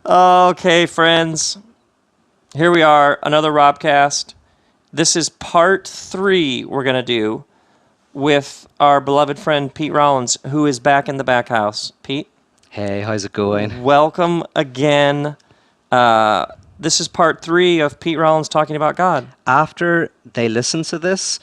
Okay, friends. Here we are, another RobCast. This is part 3 we're going to do with our beloved friend Pete Rollins, who is back in the back house. Pete? Hey, how's it going? Welcome again. This is part 3 of Pete Rollins talking about God. After they listen to this,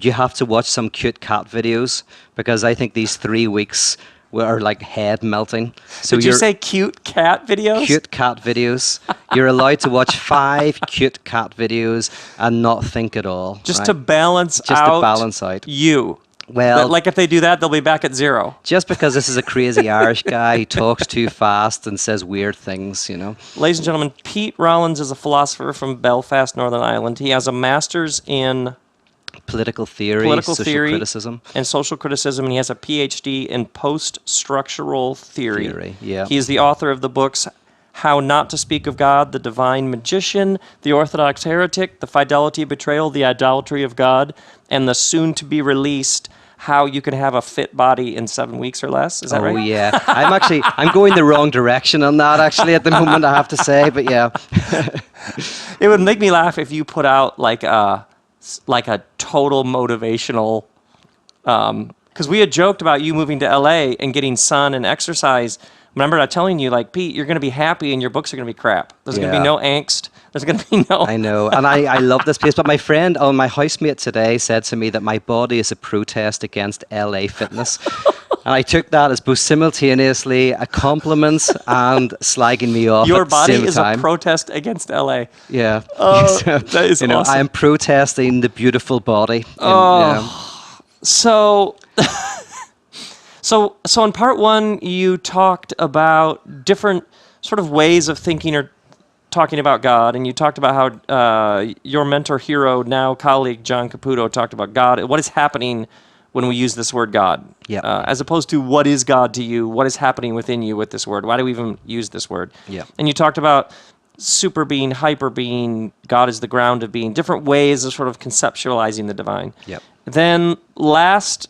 you have to watch some cute cat videos because I think these 3 weeks are like head melting. So Did you say cute cat videos? Cute cat videos. You're allowed to watch 5 cute cat videos and not think at all. Just right? to balance Just out to balance out. you. Well, Like if they do that, they'll be back at 0. just because this is a crazy Irish guy who talks too fast and says weird things, you know. Ladies and gentlemen, Pete Rollins is a philosopher from Belfast, Northern Ireland. He has a master's in Political theory, social criticism. and social criticism, and he has a PhD in post-structural theory. Yeah. He is the author of the books How Not to Speak of God, The Divine Magician, The Orthodox Heretic, The Fidelity Betrayal, The Idolatry of God, and the soon-to-be-released How You Can Have a Fit Body in 7 Weeks or Less. Is that right? Oh, yeah. I'm going the wrong direction on that, actually, at the moment, I have to say, but yeah. It would make me laugh if you put out like a total motivational, because we had joked about you moving to LA and getting sun and exercise. Remember I telling you, like, Pete, you're going to be happy and your books are going to be crap. There's going to be no angst. There's going to be no... I know, and I love this place, but my friend, my housemate today said to me that my body is a protest against LA fitness. And I took that as both simultaneously a compliment and slagging me off Your at the same body is time. a protest against LA. Yeah. Oh, So, that is awesome. I am protesting the beautiful body. So, so in part 1, you talked about different sort of ways of thinking or talking about God, and you talked about how your mentor, hero, now colleague John Caputo talked about God. What is happening when we use this word God? Yeah. As opposed to what is God to you? What is happening within you with this word? Why do we even use this word? Yeah. And you talked about super being, hyper being, God is the ground of being, different ways of sort of conceptualizing the divine. Yep. Then last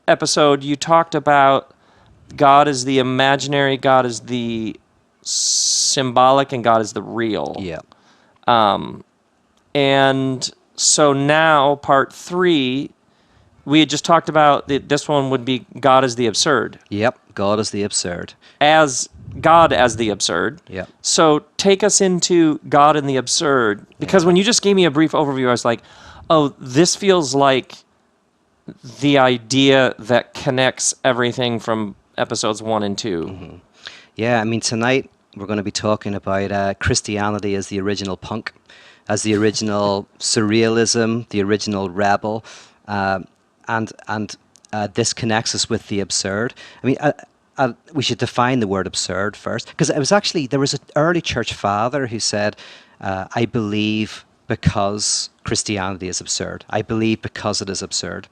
episode, you talked about God is the imaginary, God is the symbolic, and God is the real. Yeah. And so now, part 3, we had just talked about this one would be God is the absurd. Yep. God is the absurd. As God as the absurd. Yep. So take us into God and the absurd, because when you just gave me a brief overview, I was like, oh, this feels like the idea that connects everything from episodes 1 and 2. Mm-hmm. Yeah, I mean, tonight we're going to be talking about Christianity as the original punk, as the original surrealism, the original rebel, and this connects us with the absurd. I mean, we should define the word absurd first, because it was actually, there was an early church father who said, I believe because Christianity is absurd. I believe because it is absurd.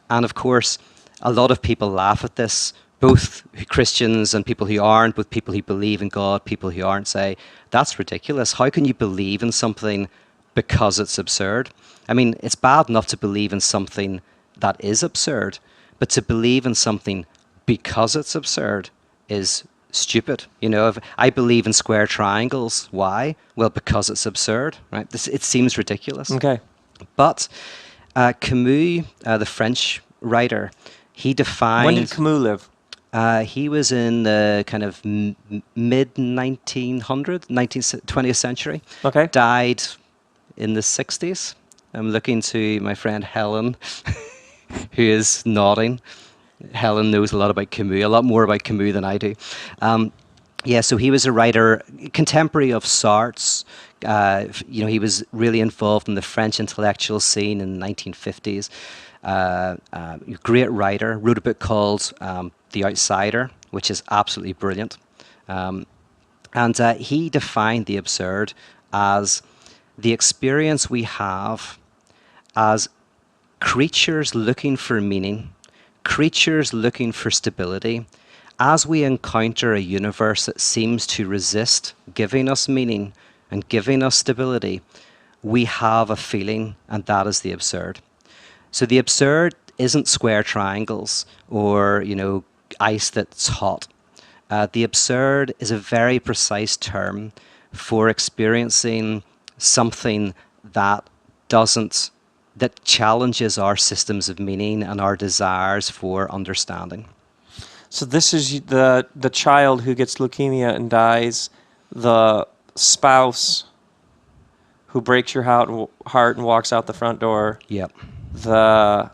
And of course, a lot of people laugh at this, both Christians and people who aren't, both people who believe in God, people who aren't, say, that's ridiculous. How can you believe in something because it's absurd? I mean, it's bad enough to believe in something that is absurd, but to believe in something because it's absurd is stupid. You know, if I believe in square triangles. Why? Well, because it's absurd, right? It seems ridiculous. Okay. But Camus, the French writer, he defined... When did Camus live? He was in the kind of mid-1900s, 20th century. Okay. Died in the 60s. I'm looking to my friend Helen, who is nodding. Helen knows a lot about Camus, a lot more about Camus than I do. So he was a writer, contemporary of Sartre's. He was really involved in the French intellectual scene in the 1950s. Great writer, wrote a book called The Outsider, which is absolutely brilliant. And he defined the absurd as the experience we have as creatures looking for meaning, creatures looking for stability. As we encounter a universe that seems to resist giving us meaning and giving us stability, we have a feeling, and that is the absurd. So the absurd isn't square triangles or, ice that's hot. The absurd is a very precise term for experiencing something that doesn't, that challenges our systems of meaning and our desires for understanding. So this is the child who gets leukemia and dies, the spouse who breaks your heart and walks out the front door, Yep. the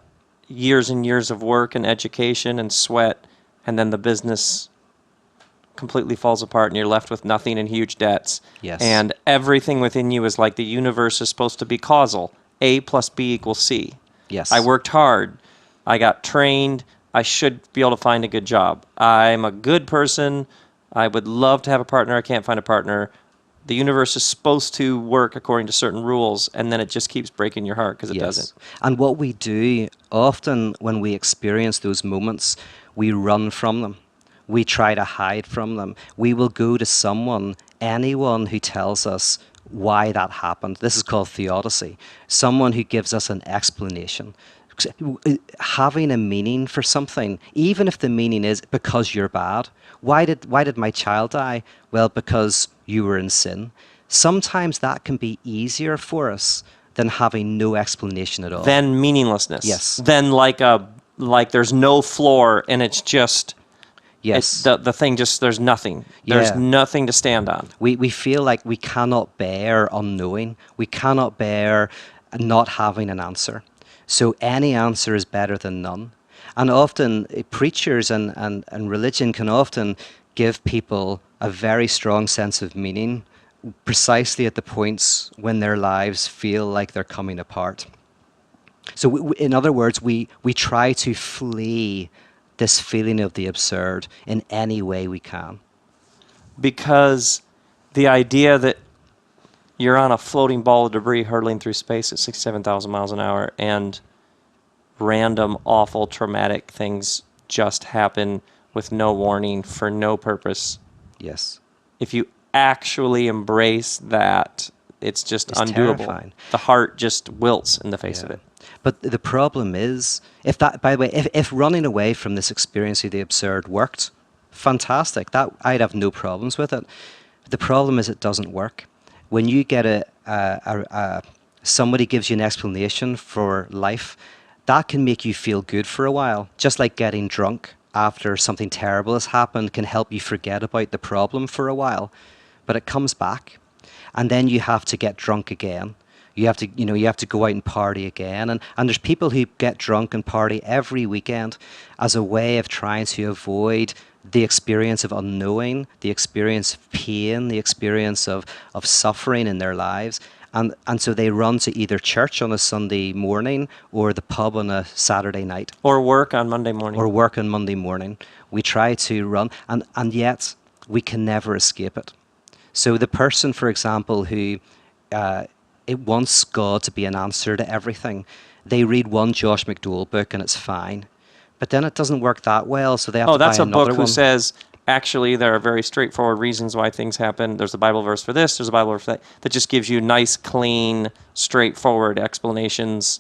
years and years of work and education and sweat, and then the business completely falls apart and you're left with nothing and huge debts. Yes. And everything within you is like the universe is supposed to be causal. A plus B equals C. Yes. I worked hard. I got trained. I should be able to find a good job. I'm a good person. I would love to have a partner. I can't find a partner. The universe is supposed to work according to certain rules, and then it just keeps breaking your heart because it doesn't. And what we do often when we experience those moments, we run from them. We try to hide from them. We will go to someone, anyone who tells us why that happened. This is called theodicy. Someone who gives us an explanation. Having a meaning for something, even if the meaning is because you're bad. Why did my child die? Well, because you were in sin. Sometimes that can be easier for us than having no explanation at all. Then meaninglessness. Yes. Then like there's no floor and it's just Yes. the thing just there's nothing. There's Yeah. nothing to stand on. We feel like we cannot bear unknowing. We cannot bear not having an answer. So any answer is better than none. And often preachers and religion can often give people a very strong sense of meaning precisely at the points when their lives feel like they're coming apart. So in other words, we try to flee this feeling of the absurd in any way we can. Because the idea that you're on a floating ball of debris hurtling through space at 67,000 miles an hour and random, awful, traumatic things just happen with no warning for no purpose. Yes. If you actually embrace that, it's just It's undoable. terrifying. The heart just wilts in the face of it. But the problem is, if that, by the way, if running away from this experience of the absurd worked, fantastic. That I'd have no problems with it. The problem is it doesn't work. When you get somebody gives you an explanation for life, that can make you feel good for a while. Just like getting drunk after something terrible has happened can help you forget about the problem for a while, but it comes back, and then you have to get drunk again. You have to go out and party again, and there's people who get drunk and party every weekend as a way of trying to avoid the experience of unknowing, the experience of pain, the experience of suffering in their lives. And so they run to either church on a Sunday morning or the pub on a Saturday night. Or work on Monday morning. Or work on Monday morning. We try to run, and yet we can never escape it. So the person, for example, who it wants God to be an answer to everything, they read one Josh McDowell book and it's fine. But then it doesn't work that well, so they have to buy that's a another book one. who says, actually, there are very straightforward reasons why things happen. There's a Bible verse for this, there's a Bible verse for that, that just gives you nice, clean, straightforward explanations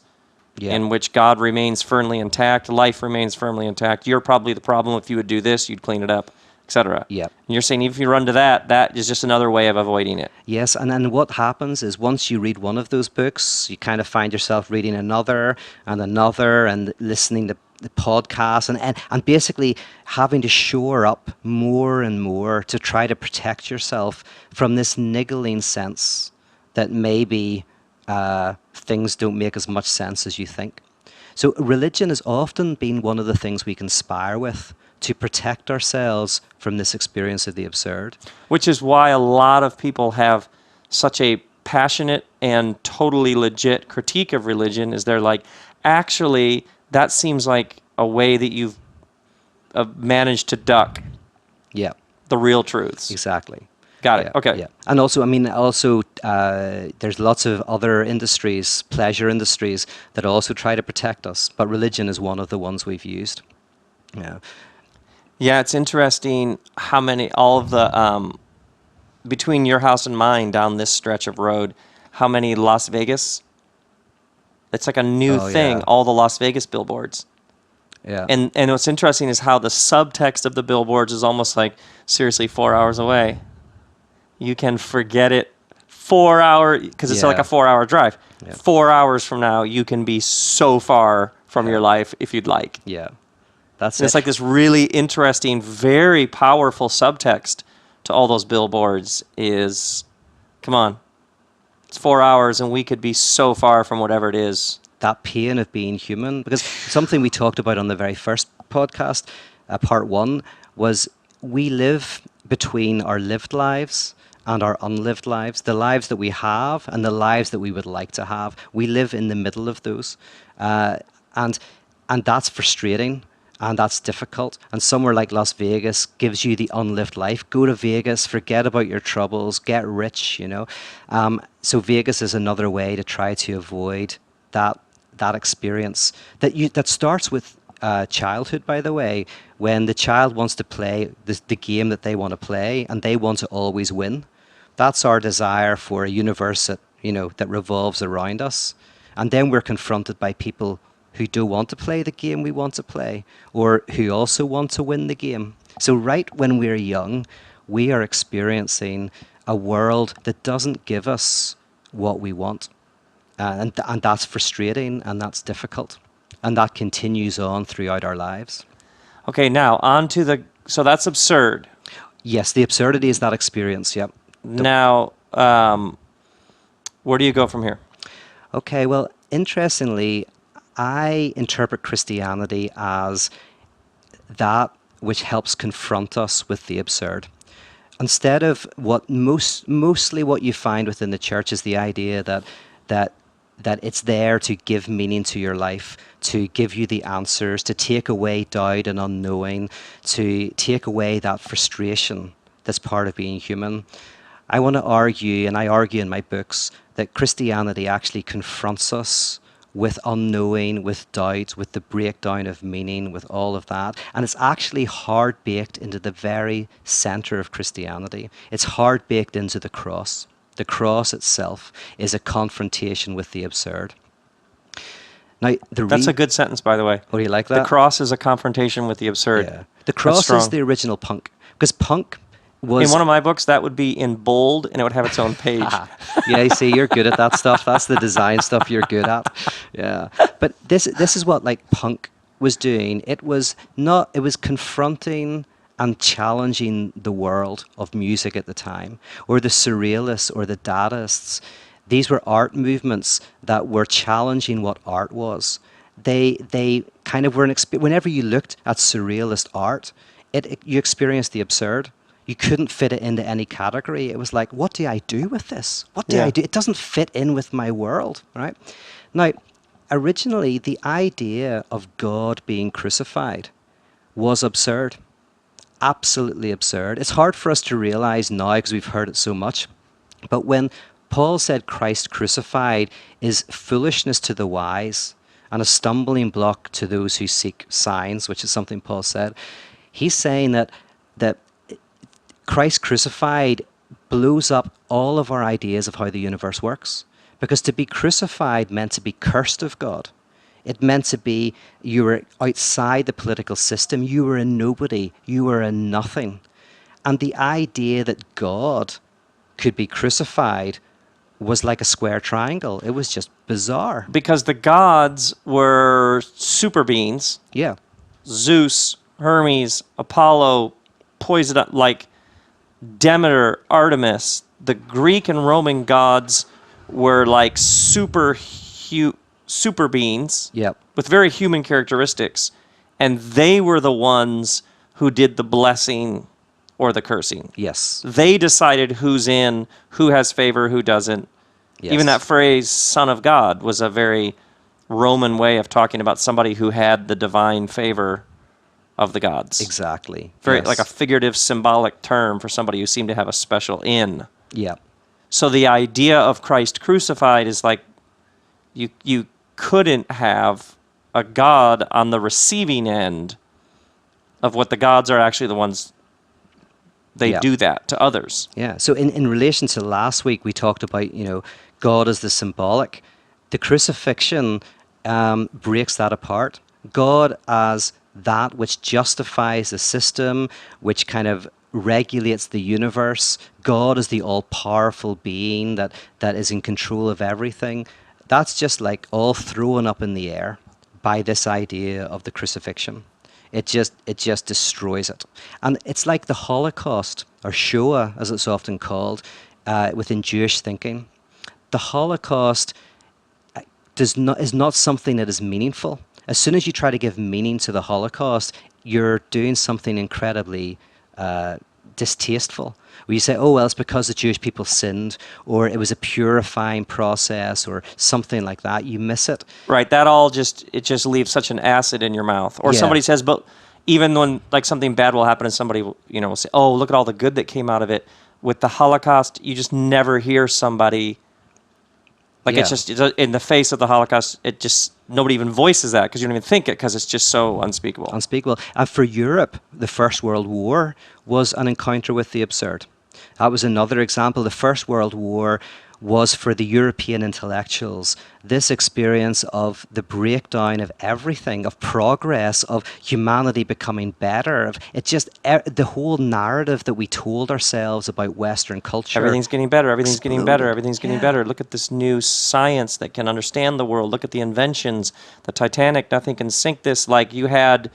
in which God remains firmly intact, life remains firmly intact. You're probably the problem. If you would do this, you'd clean it up, etc. Yep. And you're saying if you run to that is just another way of avoiding it. Yes, and then what happens is once you read one of those books, you kind of find yourself reading another and listening to the podcast and basically having to shore up more and more to try to protect yourself from this niggling sense that maybe things don't make as much sense as you think. So religion has often been one of the things we conspire with to protect ourselves from this experience of the absurd. Which is why a lot of people have such a passionate and totally legit critique of religion, is they're like, actually, that seems like a way that you've managed to duck the real truths. Exactly. Got it. Okay. Yeah. And also, there's lots of other industries, pleasure industries, that also try to protect us. But religion is one of the ones we've used. Yeah. Yeah, it's interesting how many, all of the, between your house and mine down this stretch of road, how many Las Vegas, it's like a new thing, yeah. all the Las Vegas billboards. Yeah. And what's interesting is how the subtext of the billboards is almost like, seriously, 4 hours away. You can forget it. 4 hour, because it's like Yeah. a 4 hour drive. Yeah. 4 hours from now, you can be so far from your life if you'd like. Yeah. That's And it. it's like this really interesting, very powerful subtext to all those billboards is, come on, it's 4 hours and we could be so far from whatever it is. That pain of being human, because something we talked about on the very first podcast, part one, was we live between our lived lives and our unlived lives, the lives that we have and the lives that we would like to have. We live in the middle of those, and that's frustrating. And that's difficult. And somewhere like Las Vegas gives you the unlived life. Go to Vegas, forget about your troubles, get rich, you know. So Vegas is another way to try to avoid that experience that starts with childhood, by the way, when the child wants to play the game that they want to play and they want to always win. That's our desire for a universe that revolves around us. And then we're confronted by people who do want to play the game we want to play, or who also want to win the game. So right when we're young, we are experiencing a world that doesn't give us what we want. And that's frustrating, and that's difficult. And that continues on throughout our lives. Okay, now on to so that's absurd. Yes, the absurdity is that experience, yep. Now, where do you go from here? Okay, well, interestingly, I interpret Christianity as that which helps confront us with the absurd. Instead of what mostly what you find within the church is the idea that it's there to give meaning to your life, to give you the answers, to take away doubt and unknowing, to take away that frustration that's part of being human. I want to argue, and I argue in my books, that Christianity actually confronts us with unknowing, with doubt, with the breakdown of meaning, with all of that. And it's actually hard baked into the very center of Christianity. It's hard baked into the cross. The cross itself is a confrontation with the absurd. Now, That's a good sentence, by the way. Oh, you like that? The cross is a confrontation with the absurd. Yeah. The cross is the original punk. Because punk was... In one of my books, that would be in bold, and it would have its own page. Yeah, you see, you're good at that stuff. That's the design stuff you're good at. Yeah. But this is what like punk was doing. It was confronting and challenging the world of music at the time, or the surrealists or the Dadaists. These were art movements that were challenging what art was. They kind of were whenever you looked at surrealist art, you experienced the absurd. You couldn't fit it into any category. It was like, what do I do with this? What do I do? It doesn't fit in with my world, right? Now, originally, the idea of God being crucified was absurd. Absolutely absurd. It's hard for us to realize now because we've heard it so much. But when Paul said Christ crucified is foolishness to the wise and a stumbling block to those who seek signs, which is something Paul said, he's saying that Christ crucified blows up all of our ideas of how the universe works. Because to be crucified meant to be cursed of God. It meant to be you were outside the political system. You were a nobody. You were a nothing. And the idea that God could be crucified was like a square triangle. It was just bizarre. Because the gods were super beings. Yeah. Zeus, Hermes, Apollo, Poseidon, like Demeter, Artemis. The Greek and Roman gods were like super beings. Yep. With very human characteristics. And they were the ones who did the blessing or the cursing. Yes. They decided who's in, who has favor, who doesn't. Yes. Even that phrase, Son of God, was a very Roman way of talking about somebody who had the divine favor of the gods. Exactly. Very Yes. like a figurative, symbolic term for somebody who seemed to have a special in. Yeah. So the idea of Christ crucified is like you couldn't have a God on the receiving end of what the gods are actually the ones they do that to others. Yeah. So in relation to last week, we talked about, God as the symbolic. The crucifixion breaks that apart. God as that which justifies the system, which kind of regulates the universe. God is the all-powerful being that is in control of everything. That's just like all thrown up in the air by this idea of the crucifixion. It just destroys it. And it's like the Holocaust, or Shoah, as it's often called, within Jewish thinking. The Holocaust is not something that is meaningful. As soon as you try to give meaning to the Holocaust, you're doing something incredibly distasteful. Where you say, oh, well, it's because the Jewish people sinned, or it was a purifying process, or something like that. You miss it. Right. That all just leaves such an acid in your mouth. Or Yeah. somebody says, but even when like something bad will happen and somebody will, will say, oh, look at all the good that came out of it. With the Holocaust, you just never hear somebody like Yeah. in the face of the Holocaust, nobody even voices that because you don't even think it because it's just so unspeakable. Unspeakable. And for Europe, the First World War was an encounter with the absurd. That was another example. The First World War was for the European intellectuals this experience of the breakdown of everything, of progress, of humanity becoming better. Of it just the whole narrative that we told ourselves about Western culture. Everything's getting better. Everything's getting better. exploded. Everything's getting Yeah. better. Look at this new science that can understand the world. Look at the inventions. The Titanic, nothing can sink this. Like you had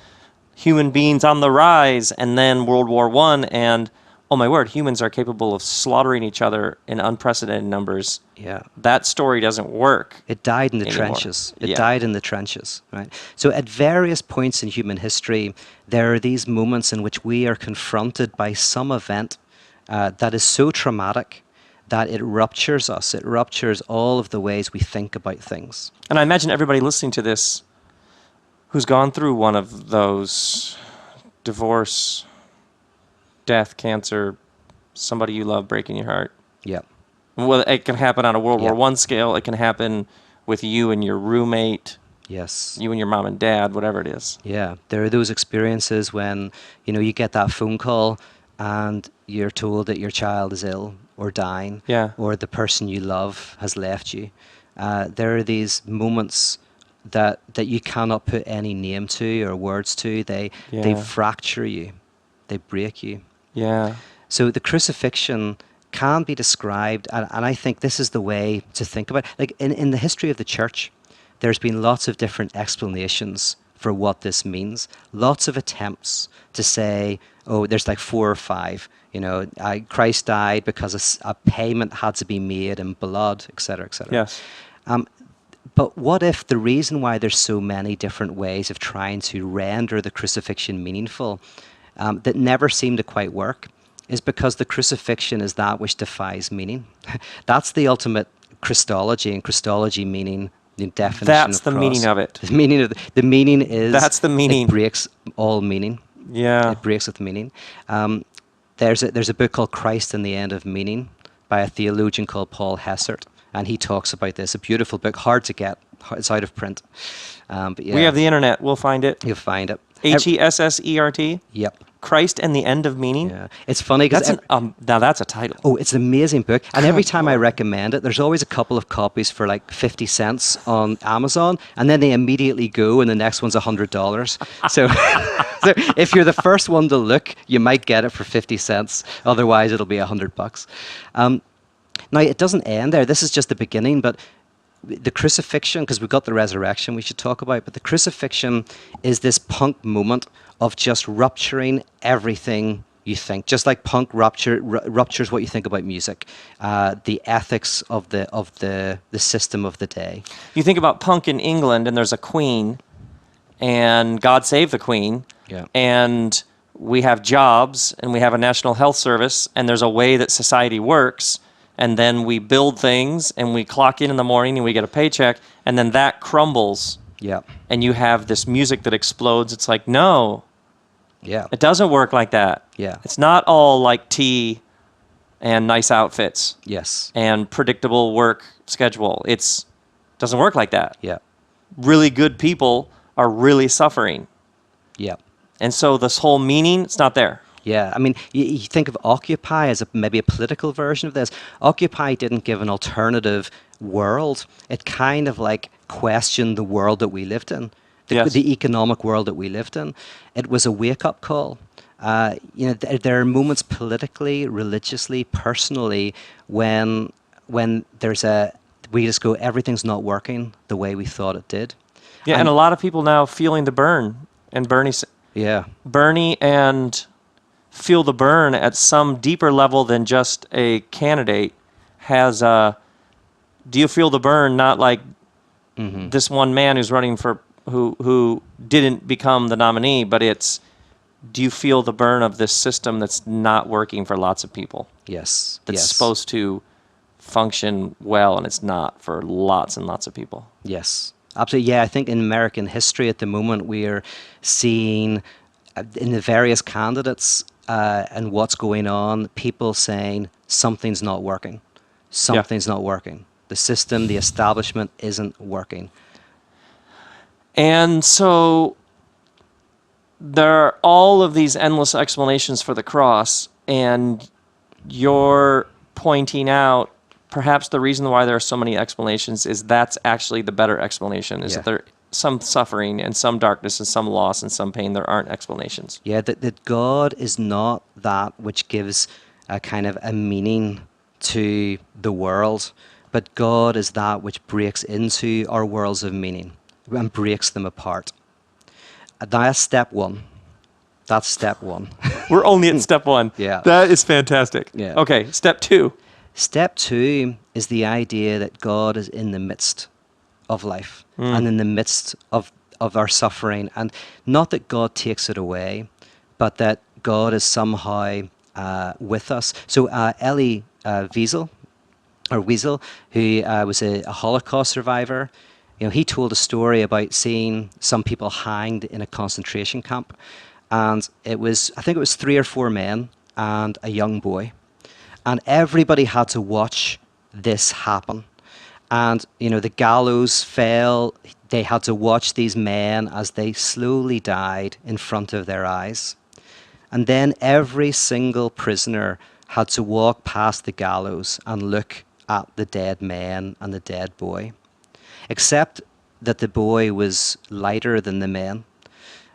human beings on the rise, and then World War I, and oh my word, humans are capable of slaughtering each other in unprecedented numbers. Yeah. That story doesn't work. It died in the anymore. trenches. It Yeah. died in the trenches, right? So at various points in human history, there are these moments in which we are confronted by some event that is so traumatic that it ruptures us. It ruptures all of the ways we think about things. And I imagine everybody listening to this who's gone through one of those, divorce, death, cancer, somebody you love breaking your heart. Yeah. Well, it can happen on a World Yeah. War I scale. It can happen with you and your roommate, Yes. you and your mom and dad, whatever it is. Yeah. There are those experiences when, you get that phone call and you're told that your child is ill or dying, Yeah. or the person you love has left you. There are these moments that you cannot put any name to or words to. They Yeah. fracture you. They break you. Yeah. So the crucifixion can be described, and I think this is the way to think about it. Like in the history of the church, there's been lots of different explanations for what this means. Lots of attempts to say, oh, there's like 4 or 5. Christ died because a payment had to be made in blood, etc., etc. Yes. But what if the reason why there's so many different ways of trying to render the crucifixion meaningful that never seem to quite work is because the crucifixion is that which defies meaning? That's the ultimate Christology, and Christology meaning the definition That's of the cross. meaning of it. The meaning is That's the meaning. It breaks all meaning. Yeah. It breaks with meaning. There's a book called Christ and the End of Meaning by a theologian called Paul Hessert, and he talks about this. A beautiful book, hard to get. It's out of print. But yeah, We have the internet. We'll find it. you'll find it. Hessert. Yep. Christ and the End of Meaning. Yeah. It's funny because Now that's a title. oh, it's an amazing book, and every Good time I Lord. recommend it, there's always a couple of copies for like 50 cents on Amazon, and then they immediately go, and the next one's $100. So, so if you're the first one to look, you might get it for 50 cents. Otherwise, it'll be $100. Now, it doesn't end there. This is just the beginning, but the crucifixion, because we've got the resurrection we should talk about, but the crucifixion is this punk moment of just rupturing everything you think. Just like punk ruptures what you think about music, the ethics of the system of the day. You think about punk in England, and there's a queen, and God save the queen, Yeah. and we have jobs, and we have a national health service, and there's a way that society works, and then we build things, and we clock in the morning, and we get a paycheck, and then that crumbles, Yeah. and you have this music that explodes. It's like, no, Yeah. it doesn't work like that. Yeah. It's not all like tea and nice outfits Yes. and predictable work schedule. It doesn't work like that. Yeah. Really good people are really suffering. Yeah. And so this whole meaning, it's not there. Yeah, I mean, you think of Occupy as maybe a political version of this. Occupy didn't give an alternative world. It kind of like questioned the world that we lived in. Yes. the economic world that we lived in. It was a wake-up call. There are moments politically, religiously, personally, when we just go, everything's not working the way we thought it did. Yeah, and a lot of people now feeling the burn, and Yeah. Bernie and feel the burn at some deeper level than just a candidate has. Do you feel the burn? Not like this one man who's running for who didn't become the nominee, but it's, do you feel the burn of this system that's not working for lots of people? Yes. That's Yes. supposed to function well, and it's not for lots and lots of people. Yes, absolutely. Yeah, I think in American history at the moment we are seeing in the various candidates and what's going on, people saying something's not working. Something's not working. The system, the establishment isn't working. And so there are all of these endless explanations for the cross, and you're pointing out perhaps the reason why there are so many explanations is that's actually the better explanation, is that there some suffering and some darkness and some loss and some pain. There aren't explanations. Yeah, that God is not that which gives a kind of a meaning to the world, but God is that which breaks into our worlds of meaning and breaks them apart. That's step one. That's step one. We're only at step one. Yeah. That is fantastic. Yeah. Okay, step two. Step two is the idea that God is in the midst of life and in the midst of our suffering. And not that God takes it away, but that God is somehow with us. So Elie Wiesel, who was a Holocaust survivor, he told a story about seeing some people hanged in a concentration camp. And I think it was 3 or 4 men and a young boy. And everybody had to watch this happen. And, the gallows fell. They had to watch these men as they slowly died in front of their eyes. And then every single prisoner had to walk past the gallows and look at the dead men and the dead boy. Except that the boy was lighter than the men.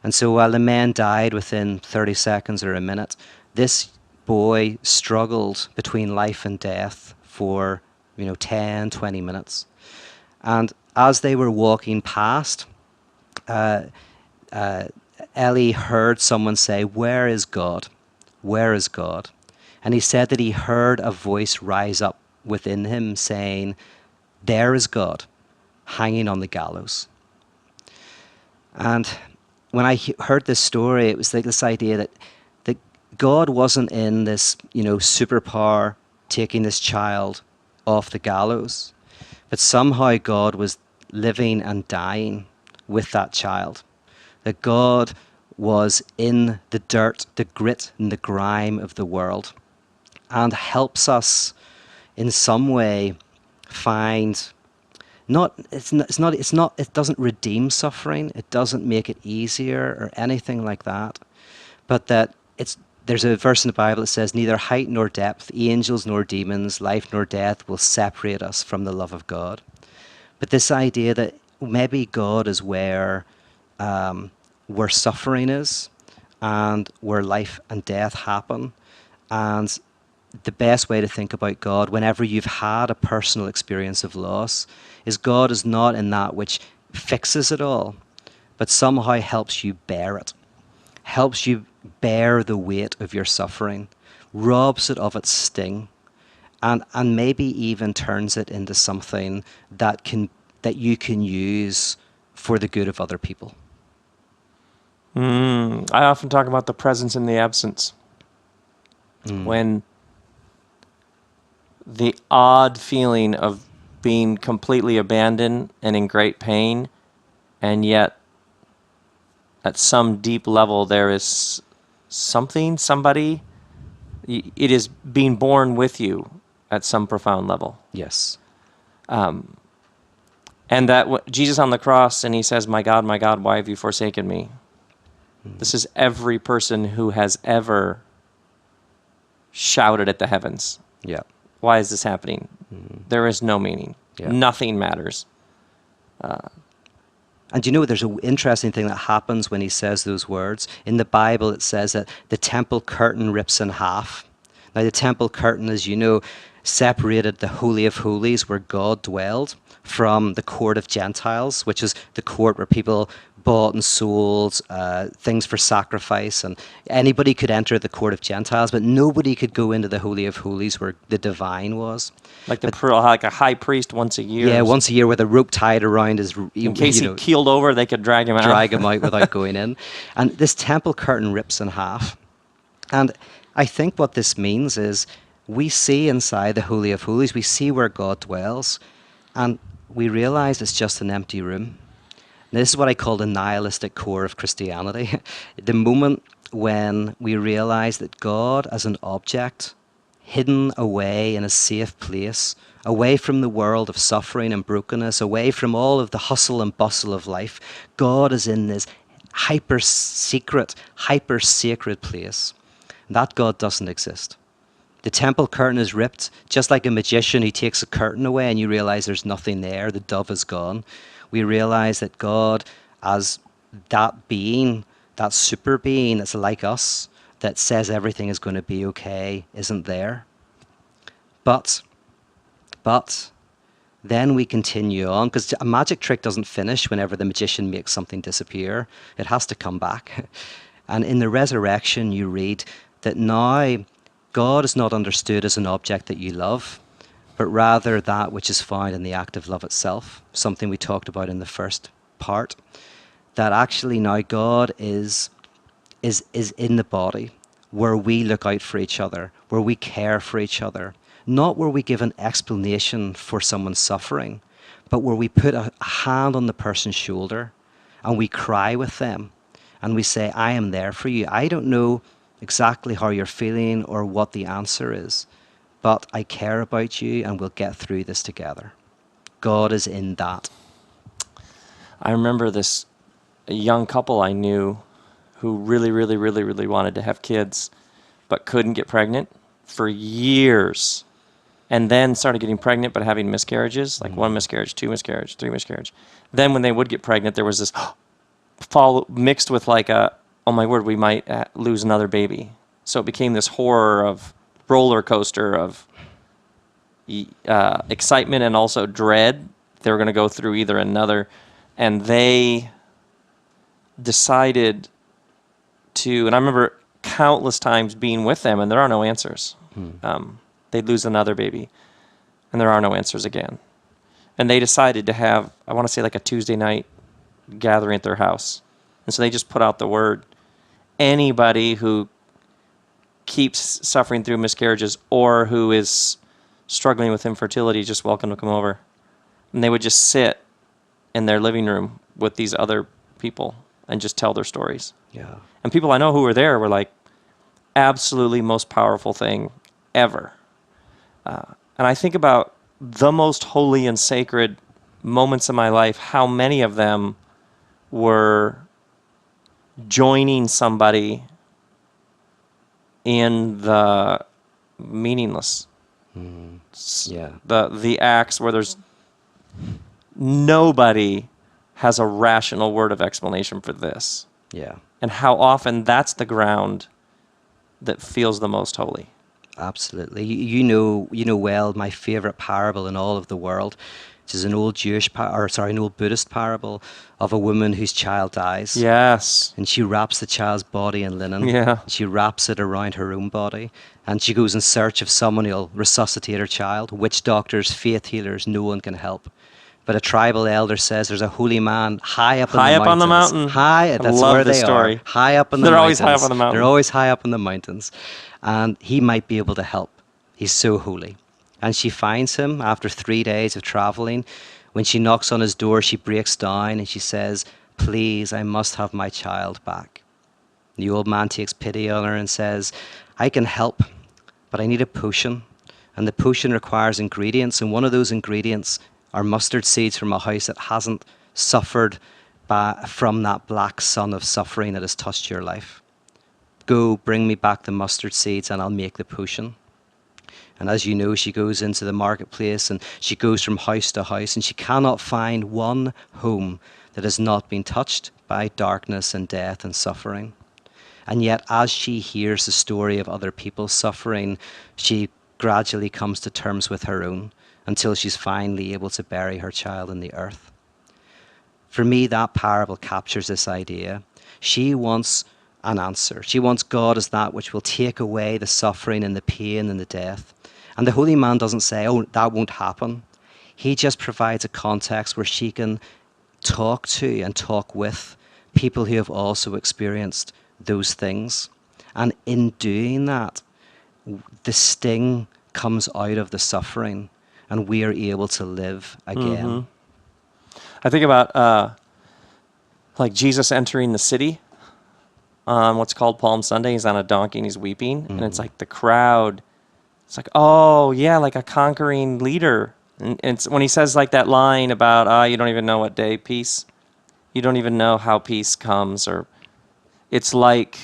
And so while the men died within 30 seconds or a minute, this boy struggled between life and death for 10, 20 minutes. And as they were walking past, Elie heard someone say, "Where is God? Where is God?" And he said that he heard a voice rise up within him saying, "There is God, hanging on the gallows." And when I heard this story, it was like this idea that God wasn't in this, superpower taking this child off the gallows, but somehow God was living and dying with that child. That God was in the dirt, the grit, and the grime of the world, and helps us in some way find. It doesn't redeem suffering. It doesn't make it easier or anything like that. But that there's a verse in the Bible that says, "Neither height nor depth, angels nor demons, life nor death will separate us from the love of God." But this idea that maybe God is where suffering is and where life and death happen. And the best way to think about God whenever you've had a personal experience of loss is God is not in that which fixes it all, but somehow helps you bear it, helps you bear the weight of your suffering, robs it of its sting, and maybe even turns it into something that you can use for the good of other people. I often talk about the presence and the absence. When the odd feeling of being completely abandoned and in great pain, and yet at some deep level there is somebody, it is being born with you at some profound level. Yes. And that Jesus on the cross, and he says, my God, why have you forsaken me?" This is every person who has ever shouted at the heavens. Yeah. Why is this happening? There is no meaning. Yeah. Nothing matters. And you know, there's an interesting thing that happens when he says those words. In the Bible, it says that the temple curtain rips in half. Now, the temple curtain, as you know, separated the Holy of Holies, where God dwelled, from the court of Gentiles, which is the court where people bought and sold things for sacrifice, and anybody could enter the court of Gentiles, but nobody could go into the Holy of Holies where the divine was. Like like a high priest once a year. Yeah, once a year with a rope tied around his, in case he keeled over, they could drag him out without going in. And this temple curtain rips in half. And I think what this means is we see inside the Holy of Holies, we see where God dwells, and we realize it's just an empty room. Now, this is what I call the nihilistic core of Christianity. The moment when we realize that God as an object, hidden away in a safe place, away from the world of suffering and brokenness, away from all of the hustle and bustle of life, God is in this hyper-secret, hyper-sacred place. That God doesn't exist. The temple curtain is ripped, just like a magician who takes a curtain away and you realize there's nothing there, the dove is gone. We realize that God, as that being, that super being that's like us, that says everything is going to be okay, isn't there. But then we continue on, because a magic trick doesn't finish whenever the magician makes something disappear. It has to come back. And in the resurrection, you read that now God is not understood as an object that you love, but rather that which is found in the act of love itself, something we talked about in the first part, that actually now God is in the body, where we look out for each other, where we care for each other, not where we give an explanation for someone's suffering, but where we put a hand on the person's shoulder and we cry with them and we say, I am there for you. I don't know exactly how you're feeling or what the answer is, but I care about you and we'll get through this together. God is in that. I remember this young couple I knew who really, really, really, really wanted to have kids, but couldn't get pregnant for years. And then started getting pregnant, but having miscarriages, like 1 miscarriage, 2 miscarriage, 3 miscarriage. Then when they would get pregnant, there was this mixed with like oh my word, we might lose another baby. So it became this horror of roller coaster of excitement and also dread. They were going to go through either another, and they decided to, and I remember countless times being with them, and there are no answers. They'd lose another baby, and there are no answers again. And they decided to have, I want to say like a Tuesday night gathering at their house. And so they just put out the word, anybody who keeps suffering through miscarriages or who is struggling with infertility, just welcome to come over. And they would just sit in their living room with these other people and just tell their stories. Yeah. And people I know who were there were like, absolutely most powerful thing ever. And I think about the most holy and sacred moments in my life, how many of them were joining somebody in the meaningless. Yeah. The acts where there's nobody has a rational word of explanation for this. Yeah. And how often that's the ground that feels the most holy. Absolutely. You know well my favorite parable in all of the world, which is an old an old Buddhist parable of a woman whose child dies. Yes. And she wraps the child's body in linen. Yeah. She wraps it around her own body. And she goes in search of someone who'll resuscitate her child. Witch doctors, faith healers, no one can help. But a tribal elder says there's a holy man high up on the mountain. That's love where this they story. are. High up on the mountains. They're always high up on the mountain. They're always high up on the mountains. And he might be able to help. He's so holy. And she finds him after 3 days of traveling. When she knocks on his door, she breaks down and she says, please, I must have my child back. The old man takes pity on her and says, I can help, but I need a potion. And the potion requires ingredients. And one of those ingredients are mustard seeds from a house that hasn't suffered from that black sun of suffering that has touched your life. Go, bring me back the mustard seeds and I'll make the potion. And as you know, she goes into the marketplace and she goes from house to house and she cannot find one home that has not been touched by darkness and death and suffering. And yet, as she hears the story of other people's suffering, she gradually comes to terms with her own until she's finally able to bury her child in the earth. For me, that parable captures this idea. She wants an answer. She wants God as that which will take away the suffering and the pain and the death. And the holy man doesn't say, oh, that won't happen. He just provides a context where she can talk to and talk with people who have also experienced those things. And in doing that, the sting comes out of the suffering and we are able to live again. I think about like Jesus entering the city on what's called Palm Sunday. He's on a donkey and he's weeping. And it's like the crowd, it's like, oh, yeah, like a conquering leader. And it's when he says like that line about, you don't even know what day peace, you don't even know how peace comes, or it's like,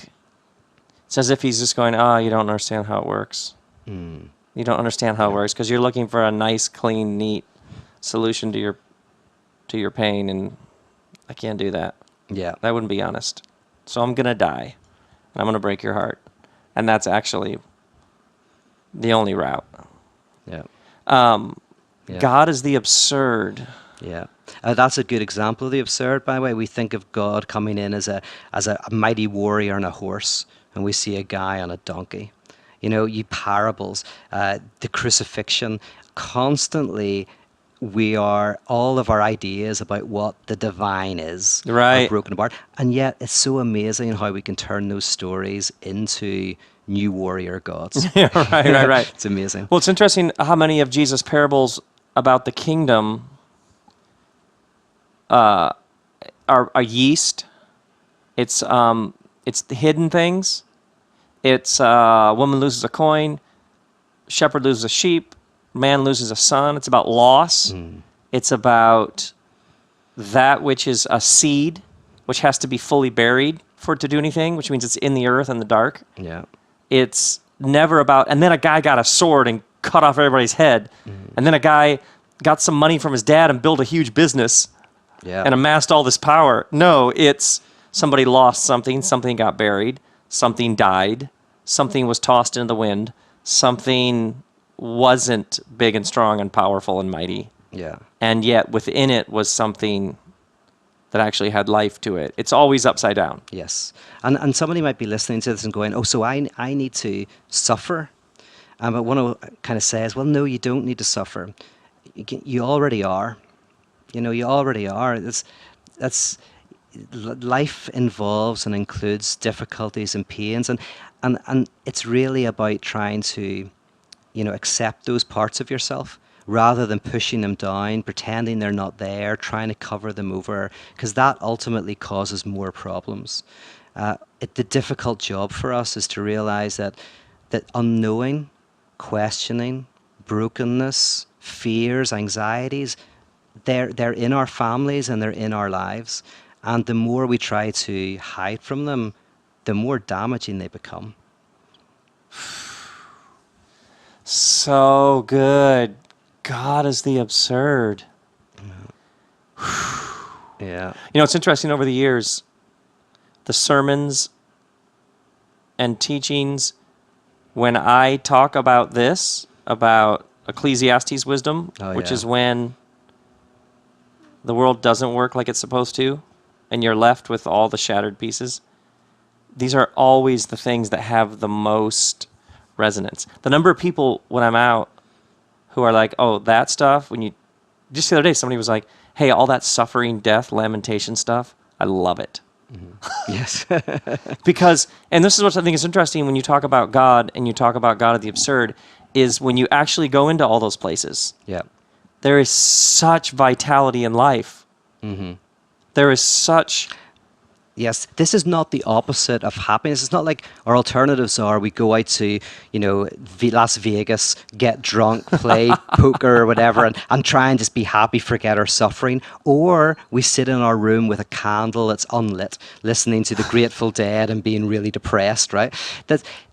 it's as if he's just going, you don't understand how it works. You don't understand how it works because you're looking for a nice, clean, neat solution to your pain, and I can't do that. Yeah. That wouldn't be honest. So I'm going to die, and I'm going to break your heart. And that's actually the only route. Yeah. Yeah. God is the absurd. Yeah. That's a good example of the absurd, by the way. We think of God coming in as a mighty warrior on a horse, and we see a guy on a donkey. You know, parables, the crucifixion, constantly all of our ideas about what the divine is Right. are broken apart. And yet it's so amazing how we can turn those stories into new warrior gods. Yeah, right. It's amazing. Well, it's interesting how many of Jesus' parables about the kingdom are yeast. It's the hidden things. It's a woman loses a coin, shepherd loses a sheep, man loses a son. It's about loss. It's about that which is a seed, which has to be fully buried for it to do anything, which means it's in the earth and the dark. Yeah. It's never about, and then a guy got a sword and cut off everybody's head. And then a guy got some money from his dad and built a huge business and amassed all this power. No, it's somebody lost something, something got buried, something died, something was tossed into the wind, something wasn't big and strong and powerful and mighty. Yeah. And yet within it was something that actually had life to it. It's always upside down. Yes. And somebody might be listening to this and going, oh, so I need to suffer? But one of kind of says, well, no, you don't need to suffer. You already are. You know, you already are. Life involves and includes difficulties and pains. And it's really about trying to, accept those parts of yourself rather than pushing them down, pretending they're not there, trying to cover them over, because that ultimately causes more problems. The difficult job for us is to realize that unknowing, questioning, brokenness, fears, anxieties, they're in our families and they're in our lives. And the more we try to hide from them, the more damaging they become. So good. God is the absurd. Yeah. It's interesting over the years, the sermons and teachings, when I talk about this, about Ecclesiastes wisdom, which is when the world doesn't work like it's supposed to, and you're left with all the shattered pieces. These are always the things that have the most resonance. The number of people when I'm out who are like, oh, that stuff, just the other day, somebody was like, hey, all that suffering, death, lamentation stuff, I love it. Mm-hmm. Yes. Because, and this is what I think is interesting when you talk about God and you talk about God of the absurd, is when you actually go into all those places. Yeah. There is such vitality in life. Mm-hmm. There is such... Yes, this is not the opposite of happiness. It's not like our alternatives are we go out to, Las Vegas, get drunk, play poker or whatever, and try and just be happy, forget our suffering. Or we sit in our room with a candle that's unlit, listening to the Grateful Dead and being really depressed, right?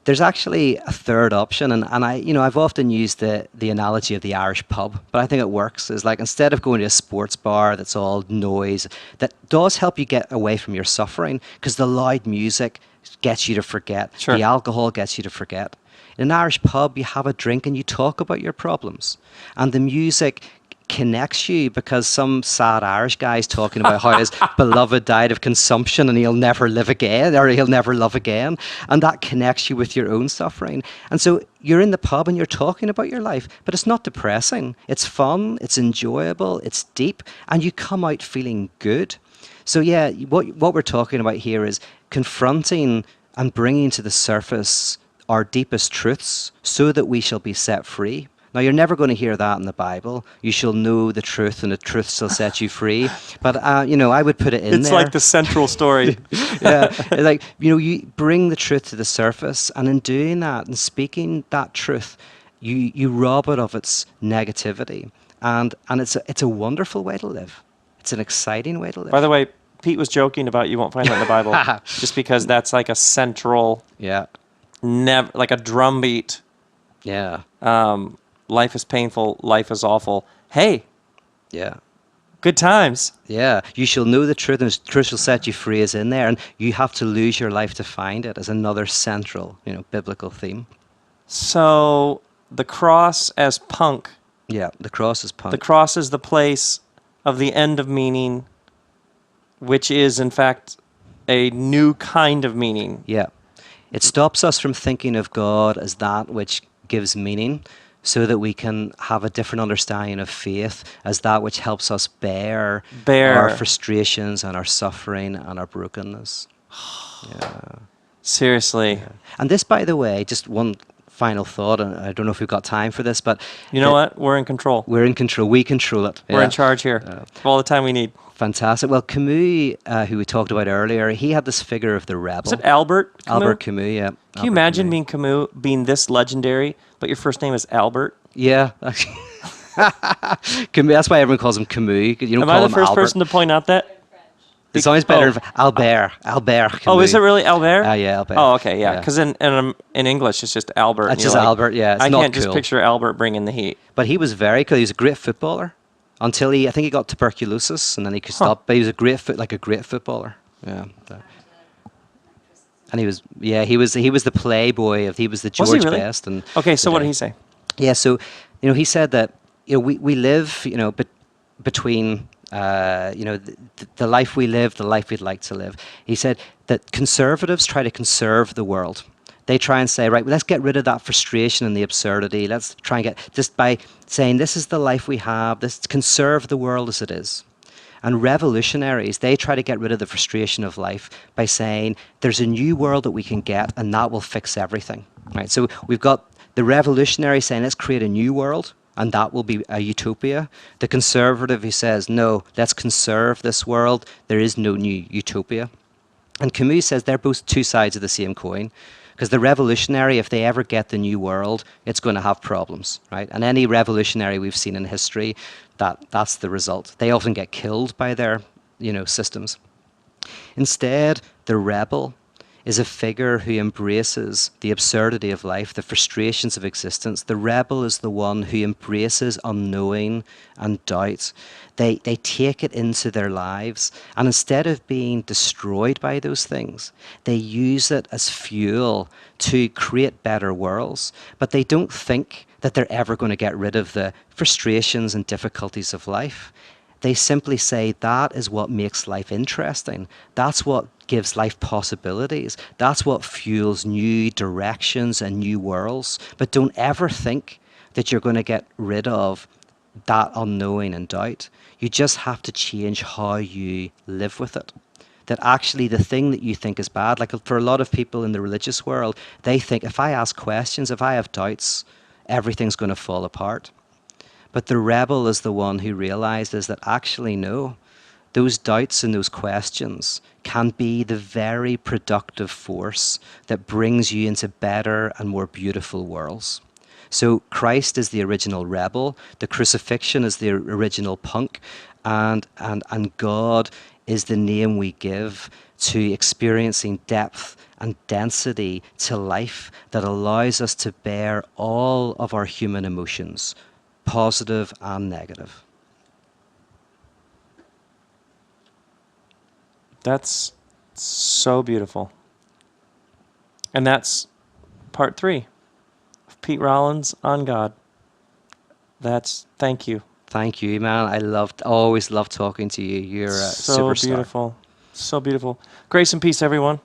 there's actually a third option, and I've often used the analogy of the Irish pub, but I think it works. Is like instead of going to a sports bar that's all noise, that does help you get away from your suffering, because the loud music gets you to forget. Sure. The alcohol gets you to forget. In an Irish pub, you have a drink and you talk about your problems, and the music connects you, because some sad Irish guy's talking about how his beloved died of consumption and he'll never live again, or he'll never love again, and that connects you with your own suffering. And so you're in the pub and you're talking about your life, but it's not depressing. It's fun, it's enjoyable, it's deep, and you come out feeling good. So yeah, what we're talking about here is confronting and bringing to the surface our deepest truths so that we shall be set free. Now, you're never going to hear that in the Bible. You shall know the truth, and the truth shall set you free. But, I would put it in there. It's like the central story. Yeah, it's like, you bring the truth to the surface, and in doing that and speaking that truth, you rob it of its negativity. And it's a wonderful way to live. It's an exciting way to live. By the way, Pete was joking about you won't find that in the Bible, just because that's like a central, like a drumbeat. Yeah. Life is painful, life is awful. Hey, yeah, good times. Yeah, you shall know the truth, and the truth shall set you free is in there, and you have to lose your life to find it, as another central, biblical theme. So the cross as punk. Yeah, the cross is punk. The cross is the place of the end of meaning, which is in fact a new kind of meaning. Yeah, it stops us from thinking of God as that which gives meaning, so that we can have a different understanding of faith as that which helps us bear our frustrations and our suffering and our brokenness. Yeah. Seriously. Yeah. And this, by the way, just one final thought, and I don't know if we've got time for this, but... You know what? We're in control. We're in control. We control it. We're in charge here. Of all the time we need. Fantastic. Well, Camus, who we talked about earlier, he had this figure of the rebel. Is it Albert Camus? Albert Camus, yeah. Can you imagine being Camus, being this legendary, but your first name is Albert? Yeah. Camus, that's why everyone calls him Camus. You don't Am call I the him first Albert. person to point out that? It's always better. Albert Camus. Oh, is it really Albert? Yeah, Albert. Oh, okay, yeah. Because in English, it's just Albert. It's just Albert, yeah. It's I not can't just cool. picture Albert bringing the heat. But he was very cool. He was a great footballer until I think he got tuberculosis, and then he could stop. But he was a great footballer. Yeah. And he was the playboy he was the George Was he really? Best. And okay, so what did he say? Yeah, so he said that we live between the life we live, the life we'd like to live. He said that conservatives try to conserve the world. They try and say, right, well, let's get rid of that frustration and the absurdity. Let's try and just by saying this is the life we have, let's conserve the world as it is. And revolutionaries, they try to get rid of the frustration of life by saying there's a new world that we can get, and that will fix everything. Right? So we've got the revolutionary saying let's create a new world, and that will be a utopia. The conservative who says, no, let's conserve this world. There is no new utopia. And Camus says they're both two sides of the same coin. Because the revolutionary, if they ever get the new world, it's going to have problems, right? And any revolutionary we've seen in history, that's the result. They often get killed by their, systems. Instead, the rebel is a figure who embraces the absurdity of life, the frustrations of existence. The rebel is the one who embraces unknowing and doubt. They take it into their lives, and instead of being destroyed by those things, they use it as fuel to create better worlds. But they don't think that they're ever going to get rid of the frustrations and difficulties of life. They simply say that is what makes life interesting. That's what gives life possibilities. That's what fuels new directions and new worlds. But don't ever think that you're going to get rid of that unknowing and doubt. You just have to change how you live with it. That actually the thing that you think is bad, like for a lot of people in the religious world, they think if I ask questions, if I have doubts, everything's going to fall apart. But the rebel is the one who realizes that actually no, those doubts and those questions can be the very productive force that brings you into better and more beautiful worlds. So Christ is the original rebel, the crucifixion is the original punk, and God is the name we give to experiencing depth and density to life that allows us to bear all of our human emotions, positive and negative. That's so beautiful. And that's part 3 of Pete Rollins on God. Thank you. Thank you, man. Always loved talking to you. You're a So superstar. beautiful. So beautiful. Grace and peace, everyone.